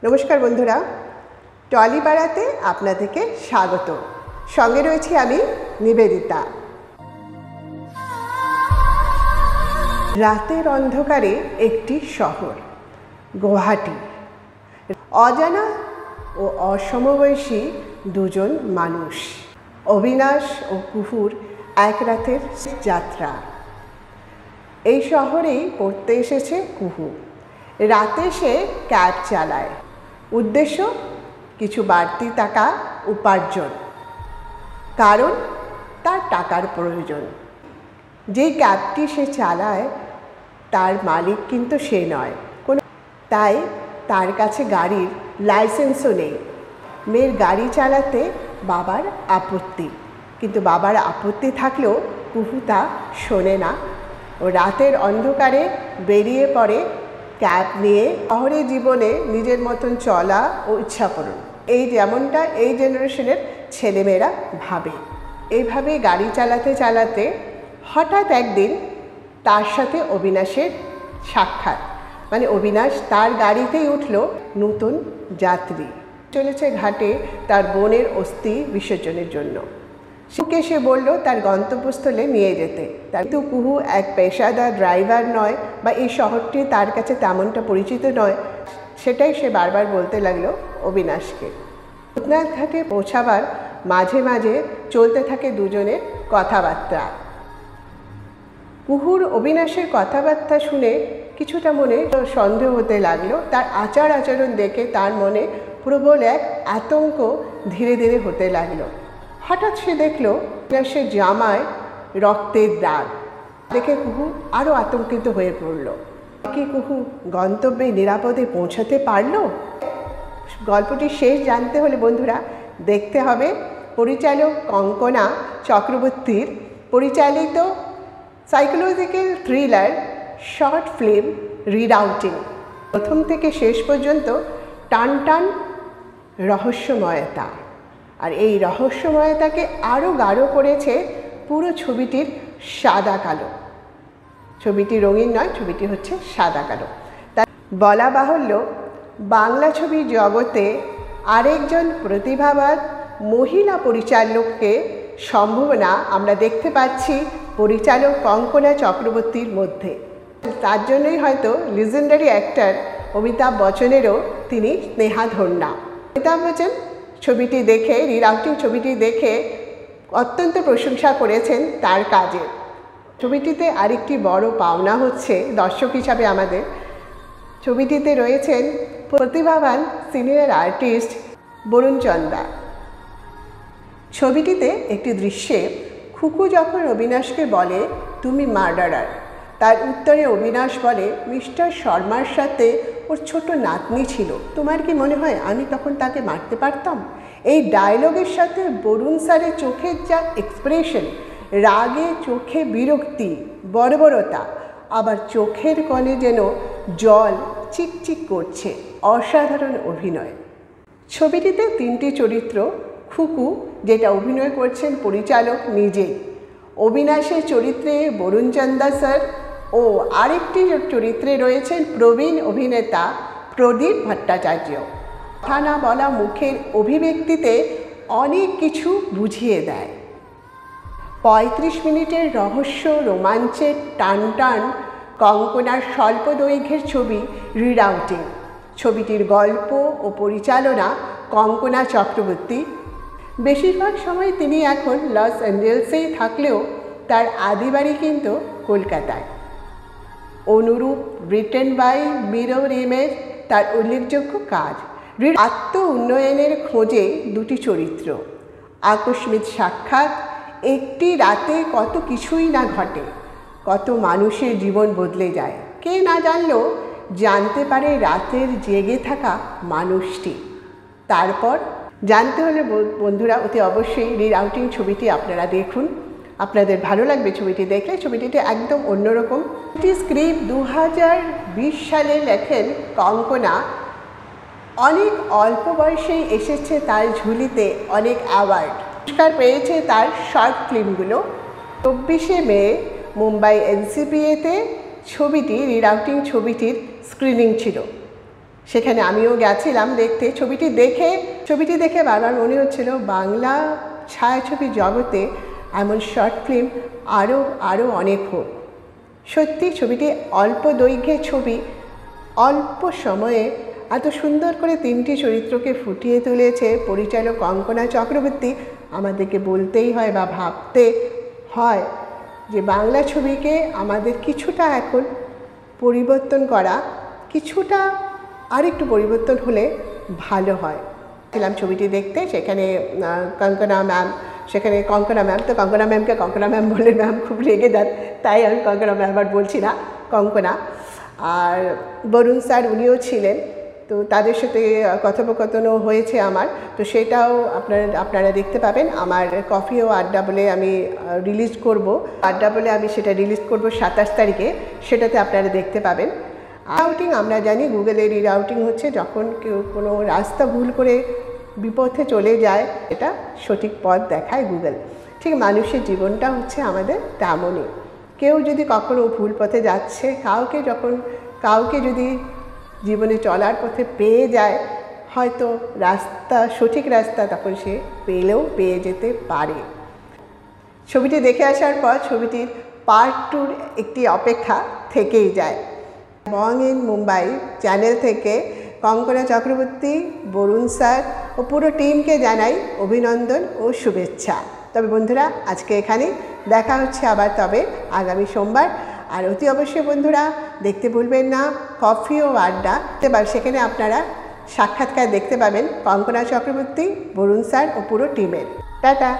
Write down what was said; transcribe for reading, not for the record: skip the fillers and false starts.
নমস্কার বন্ধুরা, টলিপাড়াতে আপনাদেরকে স্বাগত। সঙ্গে রয়েছি আমি নিবেদিতা। রাতের অন্ধকারে একটি শহর গুয়াহাটি। অজানা ও অসমবয়সী দুজন মানুষ, অবিনাশ ও কুহুর এক রাতের যাত্রা। এই শহরেই পড়তে এসেছে কুহু। রাতে সে ক্যাব চালায়, উদ্দেশ্য কিছু বাড়তি টাকা উপার্জন, কারণ তার টাকার প্রয়োজন। যেই ক্যাবটি সে চালায় তার মালিক কিন্তু সে নয়, তাই তার কাছে গাড়ির লাইসেন্সও নেই। মেয়ের গাড়ি চালাতে বাবার আপত্তি, কিন্তু বাবার আপত্তি থাকলেও কুহু তা শোনে না ও রাতের অন্ধকারে বেরিয়ে পড়ে ক্যাব নিয়ে শহরের জীবনে নিজের মতন চলা ও ইচ্ছা পূরণ। এই যেমনটা এই জেনারেশনের ছেলেমেয়েরা ভাবে। এইভাবে গাড়ি চালাতে চালাতে হঠাৎ একদিন তার সাথে অবিনাশের সাক্ষাৎ। মানে অবিনাশ তার গাড়িতেই উঠল নতুন যাত্রী, চলেছে ঘাটে তার বোনের অস্থি বিসর্জনের জন্য। সে বলল তার গন্তব্যস্থলে নিয়ে যেতে। কিন্তু কুহু এক পেশাদার ড্রাইভার নয় বা এই শহরটি তার কাছে তেমনটা পরিচিত নয়, সেটাই সে বারবার বলতে লাগলো অবিনাশকে। ভূতনাথ ঘাটে পৌঁছাবার মাঝে মাঝে চলতে থাকে দুজনের কথাবার্তা। কুহুর অবিনাশের কথাবার্তা শুনে কিছুটা মনে সন্দেহ হতে লাগলো। তার আচার আচরণ দেখে তার মনে প্রবল এক আতঙ্ক ধীরে ধীরে হতে লাগলো। হঠাৎ সে দেখলো অবিনাশের জামায় রক্তের দাগ। দেখে কুহু আরও আতঙ্কিত হয়ে পড়ল। কি কুহু গন্তব্যে নিরাপদে পৌঁছাতে পারলো? গল্পটি শেষ জানতে হলে বন্ধুরা দেখতে হবে পরিচালক কঙ্কনা চক্রবর্তীর পরিচালিত সাইকোলজিক্যাল থ্রিলার শর্ট ফিল্ম রিডাউটিং। প্রথম থেকে শেষ পর্যন্ত টান টান রহস্যময়তা, আর এই রহস্যময়তাকে আরও গাঢ় করেছে পুরো ছবিটির সাদা কালো। ছবিটি রঙিন নয়, ছবিটি হচ্ছে সাদা কালো। তা বলা বাহুল্য, বাংলা ছবির জগতে আরেকজন প্রতিভাবান মহিলা পরিচালককে সম্ভাবনা আমরা দেখতে পাচ্ছি পরিচালক কঙ্কনা চক্রবর্তীর মধ্যে। তার জন্যই হয়তো লিজেন্ডারি অ্যাক্টর অমিতাভ বচ্চনেরও তিনি স্নেহাধন্যা। অমিতাভ বচ্চন ছবিটি দেখে, রিডাউটিং ছবিটি দেখে অত্যন্ত প্রশংসা করেছেন তার কাজে। ছবিটিতে আরেকটি বড় পাওনা হচ্ছে দর্শক হিসাবে আমাদের, ছবিটিতে রয়েছেন প্রতিভাবান সিনিয়র আর্টিস্ট বরুণ চন্দা। ছবিটিতে একটি দৃশ্যে খুকু যখন অবিনাশকে বলে তুমি মার্ডারার, তার উত্তরে অবিনাশ বলে মিস্টার শর্মার সাথে ওর ছোট নাতনি ছিল, তোমার কি মনে হয় আমি তখন তাকে মারতে পারতাম? এই ডায়লগের সাথে বরুণ স্যারের চোখের যা এক্সপ্রেশন, রাগে চোখে বিরক্তি, বর্বরতা, আবার চোখের কোণে যেন জল চিকচিক করছে, অসাধারণ অভিনয়। ছবিটিতে তিনটি চরিত্র, খুকু যেটা অভিনয় করছেন পরিচালক নিজেই, অবিনাশের চরিত্রে বরুণ চন্দা স্যার ও আরেকটি চরিত্রে রয়েছেন প্রবীণ অভিনেতা প্রদীপ ভট্টাচার্য। কথা না বলা মুখের অভিব্যক্তিতে অনেক কিছু বুঝিয়ে দেয়। 35 মিনিটের রহস্য রোমাঞ্চের টান টান কঙ্কনার স্বল্প দৈর্ঘ্যের ছবি রিডাউটিং। ছবিটির গল্প ও পরিচালনা কঙ্কনা চক্রবর্তী। বেশিরভাগ সময় তিনি এখন লস অ্যাঞ্জেলসেই থাকলেও তার আদি বাড়ি কিন্তু কলকাতায়। অনুরূপ রিটেন বাই মিরর ইমেজ তার উল্লেখযোগ্য কাজ। আত্ম উন্নয়নের খোঁজে দুটি চরিত্র, আকস্মিক সাক্ষাৎ, একটি রাতে কত কিছুই না ঘটে, কত মানুষের জীবন বদলে যায়। কে না জানলেও জানতে পারে রাতের জেগে থাকা মানুষটি। তারপর জানতে হলে বন্ধুরা অতি অবশ্যই রিডাউটিং ছবিটি আপনারা দেখুন, আপনাদের ভালো লাগবে ছবিটি দেখলে। ছবিটিতে একদম অন্যরকম। এটি স্ক্রিপ্ট 2020 সালে লেখেন কঙ্কনা। অনেক অল্প বয়সেই এসেছে তার ঝুলিতে অনেক অ্যাওয়ার্ড, পুরস্কার পেয়েছে তার শর্ট ফিল্মগুলো। 24শে মে মুম্বাই NCPA-তে ছবিটি রিডাউটিং ছবিটির স্ক্রিনিং ছিল। সেখানে আমিও গেছিলাম দেখতে। ছবিটি দেখে বারবার মনে হচ্ছিল বাংলা ছায়াছবি জগতে এমন শর্ট ফিল্ম আরও অনেক হোক। সত্যি ছবিটি অল্প দৈর্ঘ্যের ছবি, অল্প সময়ে এত সুন্দর করে 3টি চরিত্রকে ফুটিয়ে তুলেছে পরিচালক কঙ্কনা চক্রবর্তী। আমাদেরকে বলতেই হয় বা ভাবতে হয় যে বাংলা ছবিকে আমাদের কিছুটা এখন পরিবর্তন করা, কিছুটা আরেকটু পরিবর্তন হলে ভালো হয়। ছিলাম ছবিটি দেখতে, সেখানে কঙ্কনা ম্যাম, তো কঙ্কনা ম্যামকে কঙ্কনা ম্যাম বলে ম্যাম খুব রেগে যান, তাই আমি কঙ্কনা ম্যাম আর বলছি না, কঙ্কনা। আর বরুণ স্যার উনিও ছিলেন, তো তাদের সাথে কথোপকথনও হয়েছে আমার, তো সেটাও আপনারা দেখতে পাবেন। আমার কফি ও আড্ডা বলে আমি রিলিজ করব, সেটা রিলিজ করব 27 তারিখে, সেটাতে আপনারা দেখতে পাবেন। রাউটিং আমরা জানি, গুগলের রিরাউটিং হচ্ছে যখন কেউ কোনো রাস্তা ভুল করে বিপথে চলে যায়, এটা সঠিক পথ দেখায় গুগল। ঠিক মানুষের জীবনটা হচ্ছে আমাদের তেমনই। কেউ যদি কখনো ভুল পথে যাচ্ছে, কাউকে যদি জীবনে চলার পথে পেয়ে যায় হয়তো সঠিক রাস্তা, তখন সে পেয়ে যেতে পারে। ছবিটি দেখে আসার পর ছবিটির পার্ট 2 একটি অপেক্ষা থেকেই যায়। বং ইন মুম্বাই চ্যানেল থেকে কঙ্কনা চক্রবর্তী, বরুণ স্যার ও পুরো টিমকে জানাই অভিনন্দন ও শুভেচ্ছা। তবে বন্ধুরা, আজকে এখানেই, দেখা হচ্ছে আবার তবে আগামী সোমবার। আর অতি অবশ্যই বন্ধুরা দেখতে ভুলবেন না কফি ও আড্ডা, সেখানে আপনারা সাক্ষাৎকার দেখতে পাবেন কঙ্কনা চক্রবর্তী, বরুণ স্যার ও পুরো টিমের। টাটা।